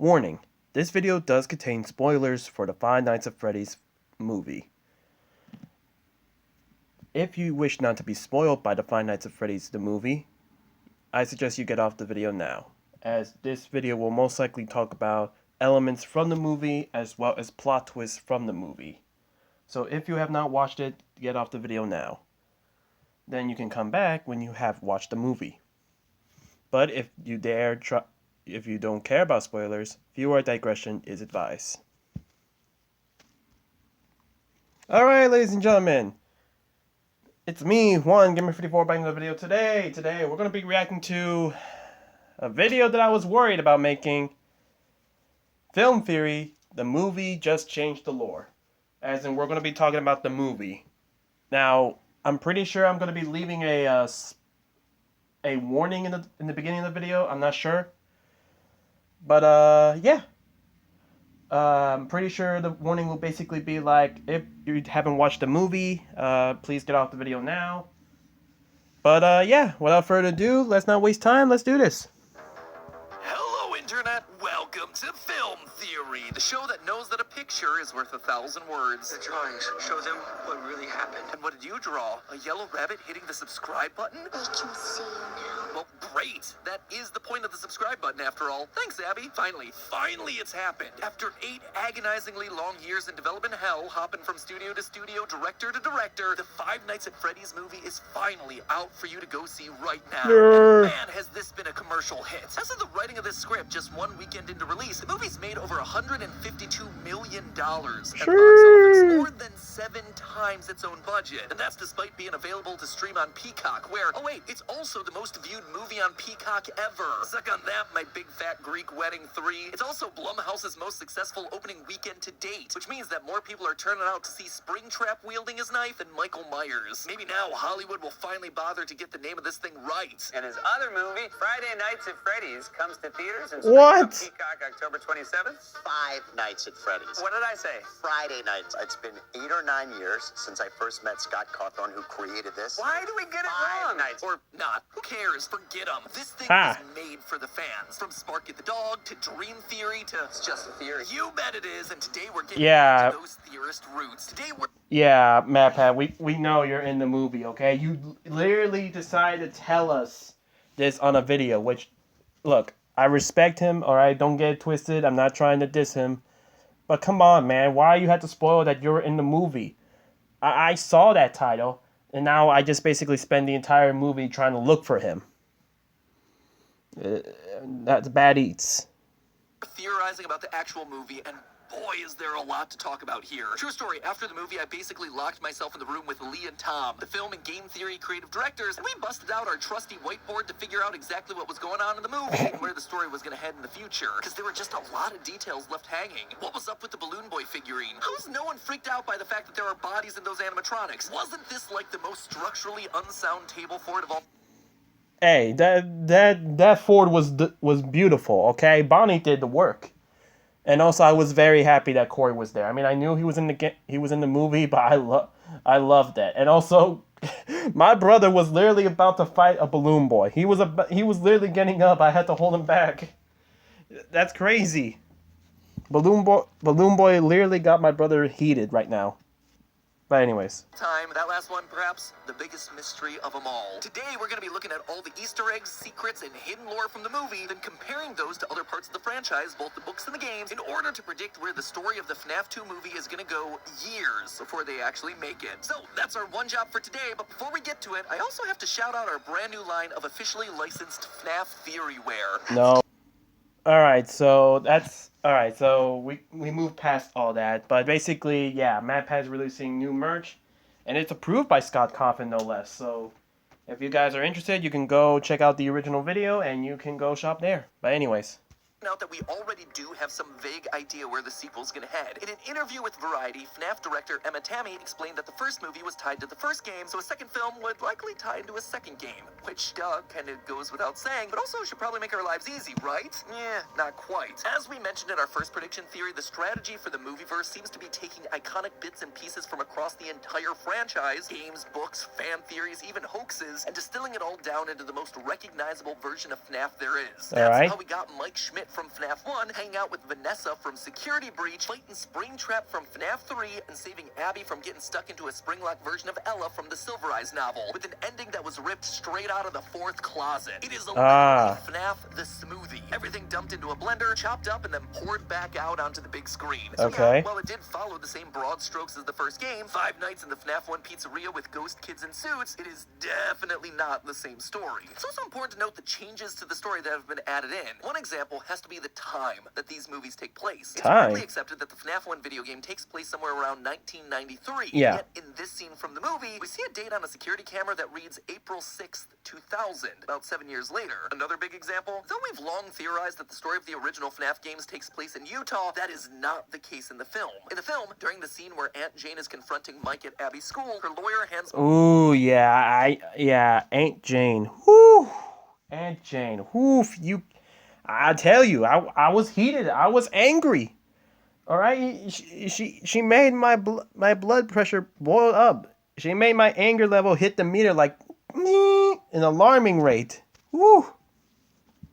Warning, this video does contain spoilers for the Five Nights at Freddy's movie. If you wish not to be spoiled by the Five Nights at Freddy's the movie, I suggest you get off the video now, as this video will most likely talk about elements from the movie as well as plot twists from the movie. So if you have not watched it, get off the video now. Then you can come back when you have watched the movie. But if you don't care about spoilers, viewer digression is advised. Alright, ladies and gentlemen. It's me, Juan Gamer54, back in the video today. Today we're going to be reacting to a video that I was worried about making. Film Theory, the movie just changed the lore. As in, we're going to be talking about the movie. Now, I'm pretty sure I'm going to be leaving a warning in the beginning of the video. I'm not sure. But, yeah. I'm pretty sure the warning will basically be like, if you haven't watched the movie, please get off the video now. But, yeah, without further ado, let's not waste time. Let's do this. Hello, Internet. Welcome to Film Theory, the show that knows that a picture is worth 1,000 words. The drawings show them what really happened. And what did you draw? A yellow rabbit hitting the subscribe button? We can see you now. Well, great. That is the point of the subscribe button, after all. Thanks, Abby. Finally it's happened. After 8 agonizingly long years in development hell, hopping from studio to studio, director to director, the Five Nights at Freddy's movie is finally out for you to go see right now. And man, has this been a commercial hit. As of the writing of this script, just one weekend into release, the movie's made over $152 million. At box office, more than 7 times its own budget. And that's despite being available to stream on Peacock, where, oh wait, it's also the most viewed movie on Peacock ever. Suck on that, my big fat Greek wedding 3. It's also Blumhouse's most successful opening weekend to date, which means that more people are turning out to see Springtrap wielding his knife than Michael Myers. Maybe now Hollywood will finally bother to get the name of this thing right. And his other movie, Friday Nights at Freddy's, comes to theaters and What? Peacock October 27th. Five Nights at Freddy's. What did I say? Friday nights. It's been 8 or 9 years since I first met Scott Cawthorn, who created this. Why do we get it wrong? Nights. Or not. Who cares? Forget them. This thing Ha. is made for the fans. From Sparky the Dog to Dream Theory to... It's just a theory. You bet it is. And today we're getting Yeah. into those theorist roots. Today we're... Yeah, MadPat, we know you're in the movie, okay? You literally decided to tell us this on a video, which, look, I respect him, alright? Don't get it twisted. I'm not trying to diss him. But come on, man. Why you had to spoil that you're in the movie? I saw that title, and now I just basically spend the entire movie trying to look for him. That's bad eats. theorizing about the actual movie, and boy, is there a lot to talk about here. True story, after the movie, I basically locked myself in the room with Lee and Tom, the film and game theory creative directors, and we busted out our trusty whiteboard to figure out exactly what was going on in the movie and where the story was going to head in the future, because there were just a lot of details left hanging. What was up with the Balloon Boy figurine? How is no one freaked out by the fact that there are bodies in those animatronics? Wasn't this like the most structurally unsound table fort of all? Hey, that Ford was beautiful, okay? Bonnie did the work. And also, I was very happy that Corey was there. I mean, I knew he was in the movie, but I loved that. And also, my brother was literally about to fight a balloon boy. He was literally getting up. I had to hold him back. That's crazy. Balloon boy literally got my brother heated right now. But anyways. That last one, perhaps the biggest mystery of them all. Today, we're going to be looking at all the Easter eggs, secrets, and hidden lore from the movie, then comparing those to other parts of the franchise, both the books and the games, in order to predict where the story of the FNAF 2 movie is going to go years before they actually make it. So, that's our one job for today, but before we get to it, I also have to shout out our brand new line of officially licensed FNAF theory wear. No. Alright, so we moved past all that, but basically, yeah, MadPat is releasing new merch, and it's approved by Scott Cawthon, no less, so if you guys are interested, you can go check out the original video, and you can go shop there. But anyways. Out that we already do have some vague idea where the sequel's gonna head. In an interview with Variety, FNAF director Emma Tammy explained that the first movie was tied to the first game, so a second film would likely tie into a second game. Which, kinda goes without saying, but also should probably make our lives easy, right? Yeah, not quite. As we mentioned in our first prediction theory, the strategy for the movieverse seems to be taking iconic bits and pieces from across the entire franchise, games, books, fan theories, even hoaxes, and distilling it all down into the most recognizable version of FNAF there is. That's how we got Mike Schmidt from FNAF 1, hanging out with Vanessa from Security Breach, fighting Springtrap from FNAF 3, and saving Abby from getting stuck into a spring-locked version of Ella from the Silver Eyes novel, with an ending that was ripped straight out of the fourth closet. It is literally FNAF the smoothie. Everything dumped into a blender, chopped up, and then poured back out onto the big screen. So Okay. yeah, while it did follow the same broad strokes as the first game, Five Nights in the FNAF 1 pizzeria with ghost kids in suits, it is definitely not the same story. It's also important to note the changes to the story that have been added in. One example has to be the time that these movies take place. It's widely accepted that the FNAF 1 video game takes place somewhere around 1993. Yeah. Yet in this scene from the movie, we see a date on a security camera that reads April 6th, 2000, about 7 years later. Another big example, though we've long theorized that the story of the original FNAF games takes place in Utah, that is not the case in the film. In the film, during the scene where Aunt Jane is confronting Mike at Abby's school, her lawyer hands... Ooh, yeah, Aunt Jane. Whew. Aunt Jane. Woof, I tell you, I was heated. I was angry. All right, she made my blood pressure boil up. She made my anger level hit the meter like an alarming rate. Woo.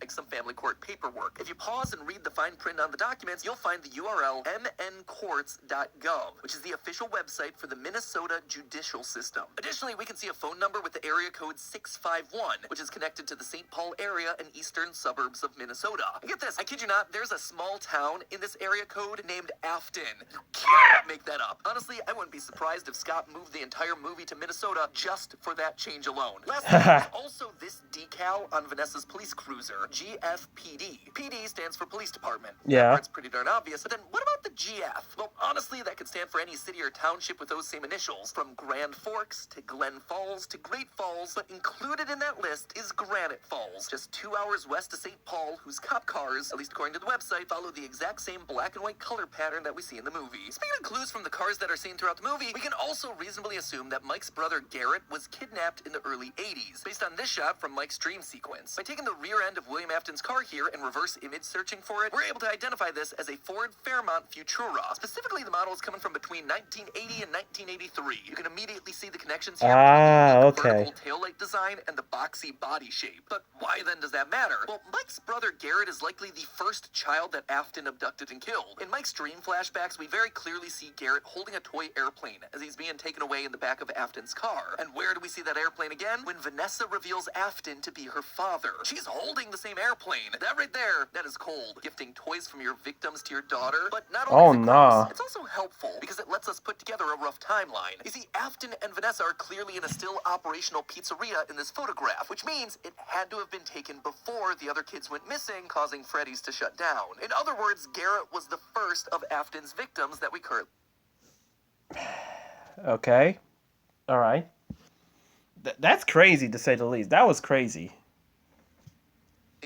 Like some family court paperwork. If you pause and read the fine print on the documents, you'll find the URL mncourts.gov, which is the official website for the Minnesota judicial system. Additionally, we can see a phone number with the area code 651, which is connected to the St. Paul area and eastern suburbs of Minnesota. And get this, I kid you not, there's a small town in this area code named Afton. You can't make that up. Honestly, I wouldn't be surprised if Scott moved the entire movie to Minnesota just for that change alone. Lastly, there's also this decal on Vanessa's police cruiser, GFPD. PD stands for police department. Yeah. That part's pretty darn obvious. But then what about the GF? Well, honestly, that could stand for any city or township with those same initials, from Grand Forks to Glen Falls to Great Falls, but included in that list is Granite Falls, just 2 hours west of St. Paul, whose cop cars, at least according to the website, follow the exact same black and white color pattern that we see in the movie. Speaking of clues from the cars that are seen throughout the movie, we can also reasonably assume that Mike's brother Garrett was kidnapped in the early 80s, based on this shot from Mike's dream sequence. By taking the rear end of William Afton's car here and reverse image searching for it, we're able to identify this as a Ford Fairmont Futura. Specifically, the model is coming from between 1980 and 1983. You can immediately see the connections here between the vertical taillight design and the boxy body shape. But why then does that matter? Well, Mike's brother Garrett is likely the first child that Afton abducted and killed. In Mike's dream flashbacks, we very clearly see Garrett holding a toy airplane as he's being taken away in the back of Afton's car. And where do we see that airplane again? When Vanessa reveals Afton to be her father. She's holding the same airplane. That right there, that is cold. Gifting toys from your victims to your daughter. But not only is it gross, it's also helpful because it lets us put together a rough timeline. You see, Afton and Vanessa are clearly in a still operational pizzeria in this photograph, which means it had to have been taken before the other kids went missing, causing Freddy's to shut down. In other words, Garrett was the first of Afton's victims that we currently... Okay. All right. That's crazy, to say the least. That was crazy.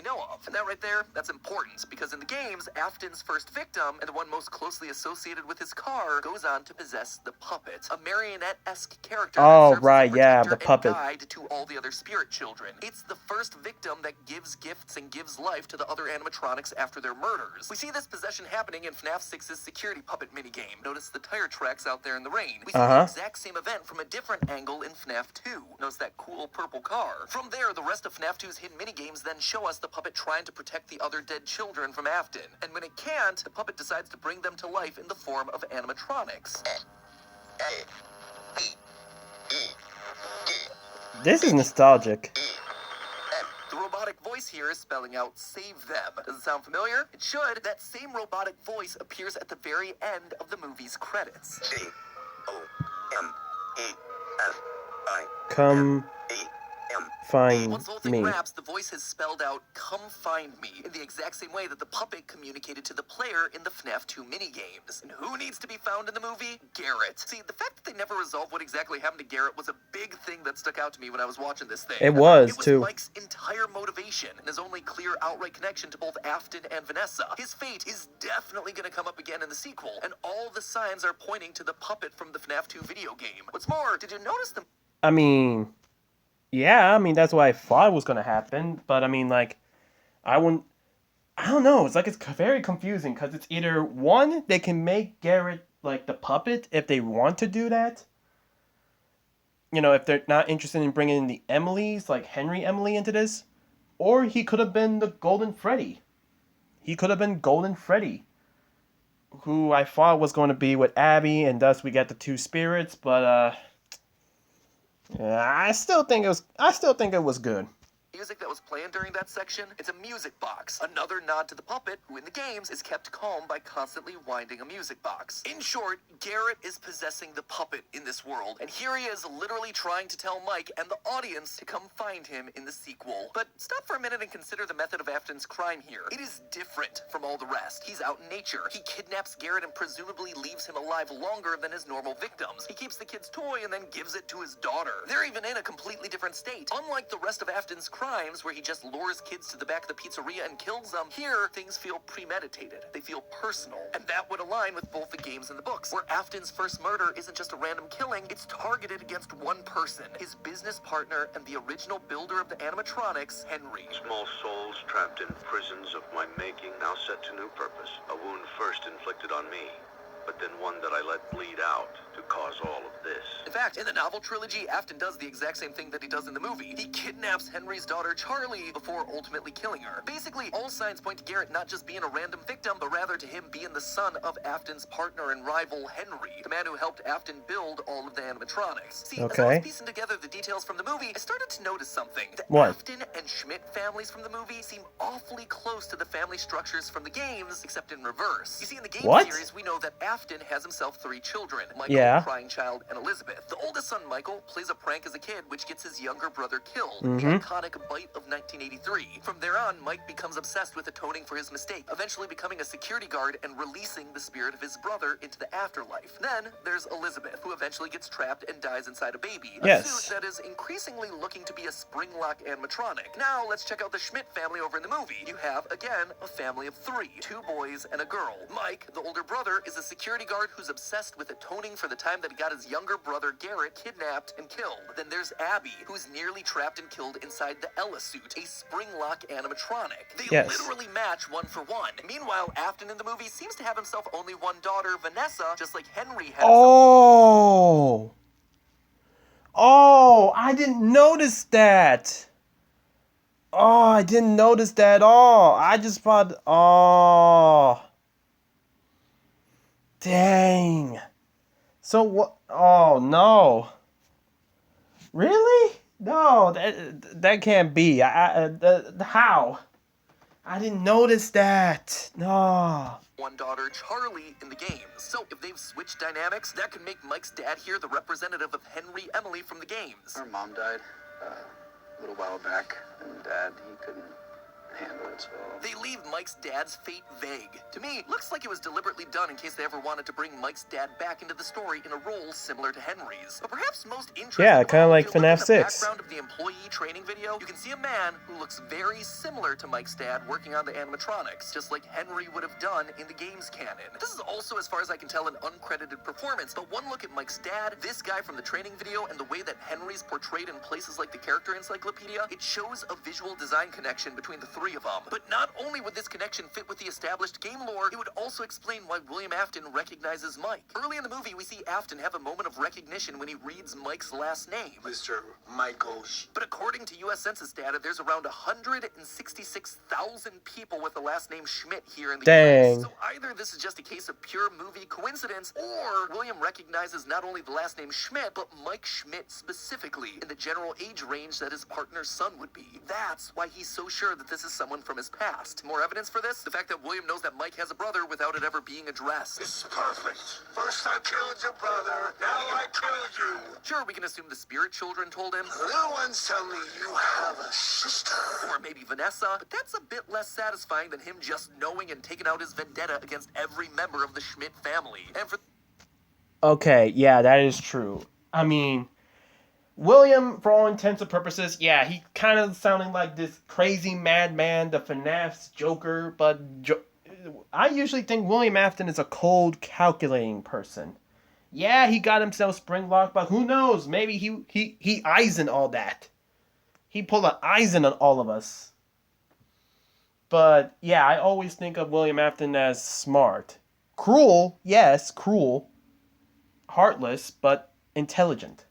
know of. And that right there, that's important, because in the games, Afton's first victim, and the one most closely associated with his car, goes on to possess the puppet, a marionette-esque character oh, that serves right, as a yeah, protector the puppet. and guide to all the other spirit children. It's the first victim that gives gifts and gives life to the other animatronics after their murders. We see this possession happening in FNAF 6's security puppet minigame. Notice the tire tracks out there in the rain. We see the exact same event from a different angle in FNAF 2. Notice that cool purple car. From there, the rest of FNAF 2's hidden minigames then show us the puppet trying to protect the other dead children from Afton. And when it can't, the puppet decides to bring them to life in the form of animatronics. This is nostalgic. The robotic voice here is spelling out save them. Does it sound familiar? It should. That same robotic voice appears at the very end of the movie's credits. C-O-M-E-F-I. Come find Once the whole thing me. wraps, the voice has spelled out, come find me, in the exact same way that the puppet communicated to the player in the FNAF 2 minigames. And who needs to be found in the movie? Garrett. See, the fact that they never resolved what exactly happened to Garrett was a big thing that stuck out to me when I was watching this thing. It was, too. Mike's entire motivation and his only clear outright connection to both Afton and Vanessa. His fate is definitely going to come up again in the sequel, and all the signs are pointing to the puppet from the FNAF 2 video game. What's more, did you notice the... I mean, yeah, that's what I thought was going to happen. But, like, I don't know. It's like it's very confusing because it's either, one, they can make Garrett, like, the puppet if they want to do that. You know, if they're not interested in bringing in the Emilys, like Henry Emily, into this. Or he could have been the Golden Freddy. He could have been Golden Freddy, who I thought was going to be with Abby, and thus we get the two spirits. But yeah, I still think it was good. Music that was playing during that section, it's a music box. Another nod to the puppet, who in the games is kept calm by constantly winding a music box. In short, Garrett is possessing the puppet in this world, and here he is literally trying to tell Mike and the audience to come find him in the sequel. But stop for a minute and consider the method of Afton's crime here. It is different from all the rest. He's out in nature. He kidnaps Garrett and presumably leaves him alive longer than his normal victims. He keeps the kid's toy and then gives it to his daughter. They're even in a completely different state. Unlike the rest of Afton's crimes, where he just lures kids to the back of the pizzeria and kills them, here things feel premeditated. They feel personal. And that would align with both the games and the books, where Afton's first murder isn't just a random killing, it's targeted against one person, his business partner and the original builder of the animatronics, Henry. Small souls trapped in prisons of my making, now set to new purpose. A wound first inflicted on me, but then one that I let bleed out to cause all of this. In fact, in the novel trilogy, Afton does the exact same thing that he does in the movie. He kidnaps Henry's daughter, Charlie, before ultimately killing her. Basically, all signs point to Garrett not just being a random victim, but rather to him being the son of Afton's partner and rival, Henry, the man who helped Afton build all of the animatronics. See, as I was piecing together the details from the movie, I started to notice something. The Afton and Schmidt families from the movie seem awfully close to the family structures from the games, except in reverse. You see, in the game series, we know that Afton has himself 3 children, Michael, Crying Child, and Elizabeth. The oldest son, Michael, plays a prank as a kid, which gets his younger brother killed. The iconic bite of 1983. From there on, Mike becomes obsessed with atoning for his mistake, eventually becoming a security guard and releasing the spirit of his brother into the afterlife. Then, there's Elizabeth, who eventually gets trapped and dies inside a baby. A suit that is increasingly looking to be a spring-lock animatronic. Now, let's check out the Schmidt family over in the movie. You have, again, a family of 3. 2 boys and a girl. Mike, the older brother, is a security guard who's obsessed with atoning for the time that he got his younger brother Garrett kidnapped and killed. Then there's Abby, who's nearly trapped and killed inside the Ella suit, a spring-lock animatronic. They literally match 1 for 1. Meanwhile, Afton in the movie seems to have himself only one daughter, Vanessa, just like Henry had Oh, I didn't notice that. Oh, I didn't notice that at all. I just thought, dang. So what? Oh no. Really? No, that can't be. How? I didn't notice that. No. One daughter, Charlie, in the games. So if they've switched dynamics, that could make Mike's dad here the representative of Henry Emily from the games. Our mom died a little while back, and Dad, he couldn't handle it, so... They leave Mike's dad's fate vague. To me, looks like it was deliberately done in case they ever wanted to bring Mike's dad back into the story in a role similar to Henry's. But perhaps most interesting, kind of like FNAF 6. In the background of the employee training video, you can see a man who looks very similar to Mike's dad working on the animatronics, just like Henry would have done in the game's canon. This is also, as far as I can tell, an uncredited performance, but one look at Mike's dad, this guy from the training video, and the way that Henry's portrayed in places like the character encyclopedia, it shows a visual design connection between the 3 of them. But not only would this connection fit with the established game lore, it would also explain why William Afton recognizes Mike. Early in the movie, we see Afton have a moment of recognition when he reads Mike's last name. Mr. Michael. But according to U.S. Census data, there's around 166,000 people with the last name Schmidt here in the U.S. So either this is just a case of pure movie coincidence, or William recognizes not only the last name Schmidt, but Mike Schmidt specifically in the general age range that his partner's son would be. That's why he's so sure that this is someone from his past. More evidence for this? The fact that William knows that Mike has a brother without it ever being addressed. It's perfect. First I killed your brother, now I killed you. Sure, we can assume the spirit children told him. The little ones tell me you have a sister. Or maybe Vanessa, but that's a bit less satisfying than him just knowing and taking out his vendetta against every member of the Schmidt family. And for... Okay, yeah, that is true. I mean, William, for all intents and purposes, yeah, he kind of sounding like this crazy madman, the FNAF's Joker, but I usually think William Afton is a cold, calculating person. Yeah, he got himself spring locked, but who knows? Maybe he Eisen all that. He pulled an Eisen on all of us. But yeah, I always think of William Afton as smart. Cruel, yes, cruel. Heartless, but intelligent,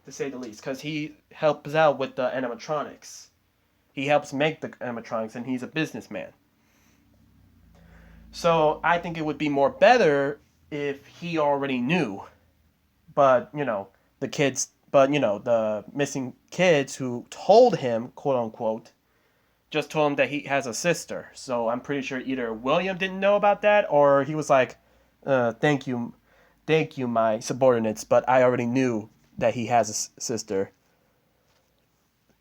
to say the least, because he helps out with the animatronics. He helps make the animatronics, and he's a businessman. So I think it would be more better if he already knew. But, the missing kids who told him, quote unquote, just told him that he has a sister. So I'm pretty sure either William didn't know about that, or he was like, thank you, my subordinates, but I already knew that he has a sister.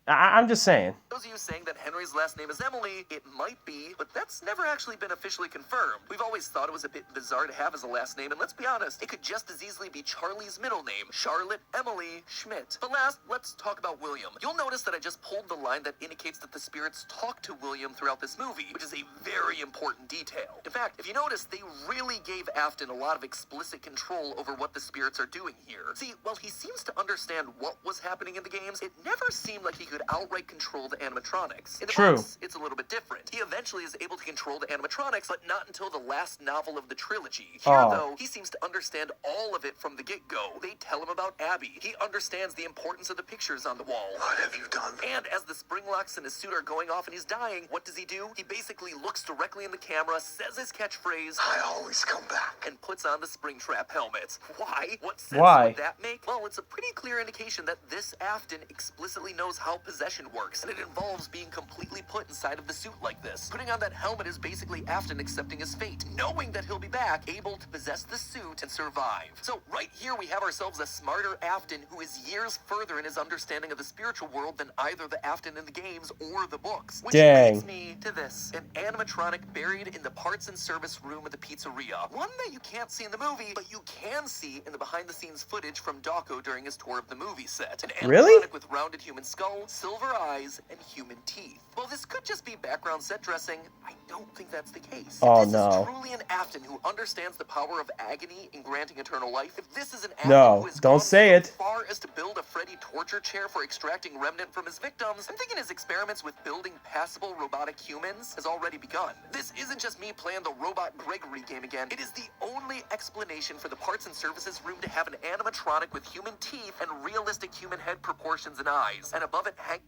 I'm just saying. Those of you saying that Henry's last name is Emily, it might be, but that's never actually been officially confirmed. We've always thought it was a bit bizarre to have as a last name, and let's be honest, it could just as easily be Charlie's middle name, Charlotte Emily Schmidt. But last, let's talk about William. You'll notice that I just pulled the line that indicates that the spirits talk to William throughout this movie, which is a very important detail. In fact, if you notice, they really gave Afton a lot of explicit control over what the spirits are doing here. See, while he seems to understand what was happening in the games, it never seemed like he could outright control the animatronics. In the True. books, it's a little bit different. He eventually is able to control the animatronics, but not until the last novel of the trilogy. Here, though, he seems to understand all of it from the get-go. They tell him about Abby. He understands the importance of the pictures on the wall. What have you done? And as the spring locks in his suit are going off and he's dying, what does he do? He basically looks directly in the camera, says his catchphrase, I always come back. and puts on the Springtrap helmet. Why? What sense Why? would that make? Well, it's a pretty clear indication that this Afton explicitly knows how possession works, and it involves being completely put inside of the suit like this. Putting on that helmet is basically Afton accepting his fate, knowing that he'll be back, able to possess the suit and survive. So right here we have ourselves a smarter Afton who is years further in his understanding of the spiritual world than either the Afton in the games or the books. Which Dang. leads me to this, an animatronic buried in the parts and service room of the pizzeria. One that you can't see in the movie, but you can see in the behind-the-scenes footage from Dawko during his tour of the movie set. An animatronic Really? with rounded human skull, silver eyes, and human teeth. While this could just be background set dressing, I don't think that's the case. Oh, If this no. is truly an Afton who understands the power of agony in granting eternal life, if this is an Afton No, who has don't gone say so it. far as to build a Freddy torture chair for extracting remnant from his victims, I'm thinking his experiments with building passable robotic humans has already begun. This isn't just me playing the Robot Gregory game again. It is the only explanation for the parts and services room to have an animatronic with human teeth and realistic human head proportions and eyes, and above it hang...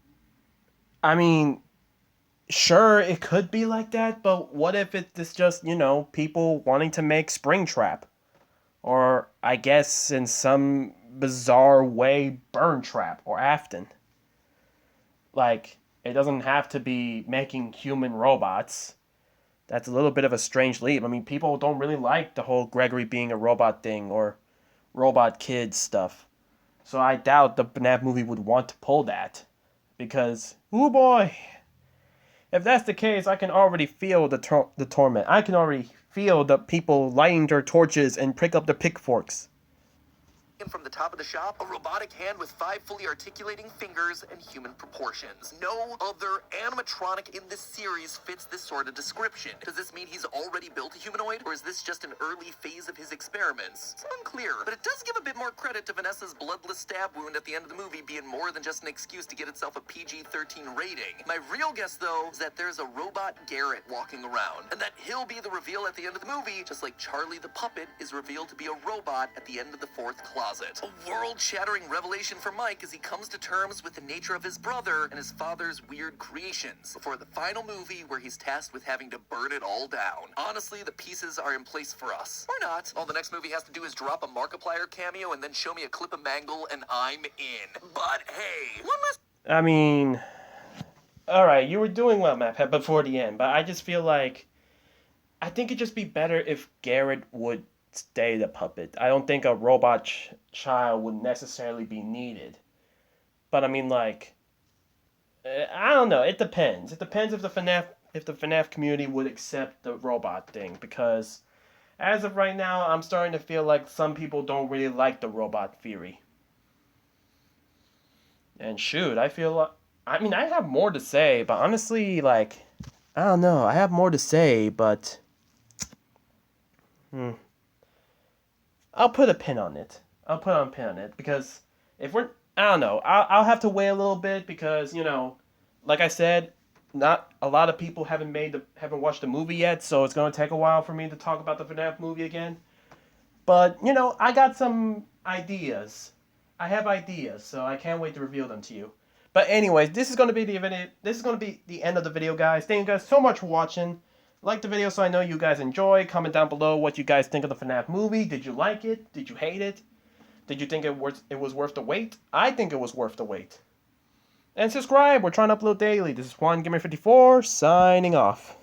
I mean, sure, it could be like that, but what if it's just, people wanting to make Springtrap? Or, I guess, in some bizarre way, Burn Trap or Afton. Like, it doesn't have to be making human robots. That's a little bit of a strange leap. I mean, people don't really like the whole Gregory being a robot thing or robot kid stuff. So I doubt the FNAF movie would want to pull that. Because, oh boy, if that's the case, I can already feel the torment. I can already feel the people lighting their torches and pick up the pitchforks. from the top of the shop, a robotic hand with 5 fully articulating fingers and human proportions. No other animatronic in this series fits this sort of description. Does this mean he's already built a humanoid, or is this just an early phase of his experiments? It's unclear, but it does give a bit more credit to Vanessa's bloodless stab wound at the end of the movie being more than just an excuse to get itself a PG-13 rating. My real guess, though, is that there's a robot Garrett walking around, and that he'll be the reveal at the end of the movie, just like Charlie the puppet is revealed to be a robot at the end of the 4th closet. A world-shattering revelation for Mike as he comes to terms with the nature of his brother and his father's weird creations, before the final movie where he's tasked with having to burn it all down. Honestly, the pieces are in place for us. Or not. All the next movie has to do is drop a Markiplier cameo and then show me a clip of Mangle and I'm in. But hey, one last... I mean, alright, you were doing well, Matt, before the end, but I just feel like, I think it'd just be better if Garrett would stay the puppet. I don't think a robot child would necessarily be needed. But I mean, like, I don't know. It depends. It depends if the FNAF community would accept the robot thing. Because as of right now, I'm starting to feel like some people don't really like the robot theory. And shoot, I feel like, I mean, I have more to say, but honestly, like, I don't know. I have more to say, but I'll put a pin on it. I'll put a pin on it because if we're, I don't know. I'll have to wait a little bit because, you know, like I said, not a lot of people haven't watched the movie yet, so it's gonna take a while for me to talk about the FNAF movie again. But you know, I got some ideas. I have ideas, so I can't wait to reveal them to you. But anyways, this is gonna be the end of the video, guys. Thank you guys so much for watching. Like the video so I know you guys enjoy. Comment down below what you guys think of the FNAF movie. Did you like it? Did you hate it? Did you think it was worth the wait? I think it was worth the wait. And subscribe. We're trying to upload daily. This is Juan Gamer 54 signing off.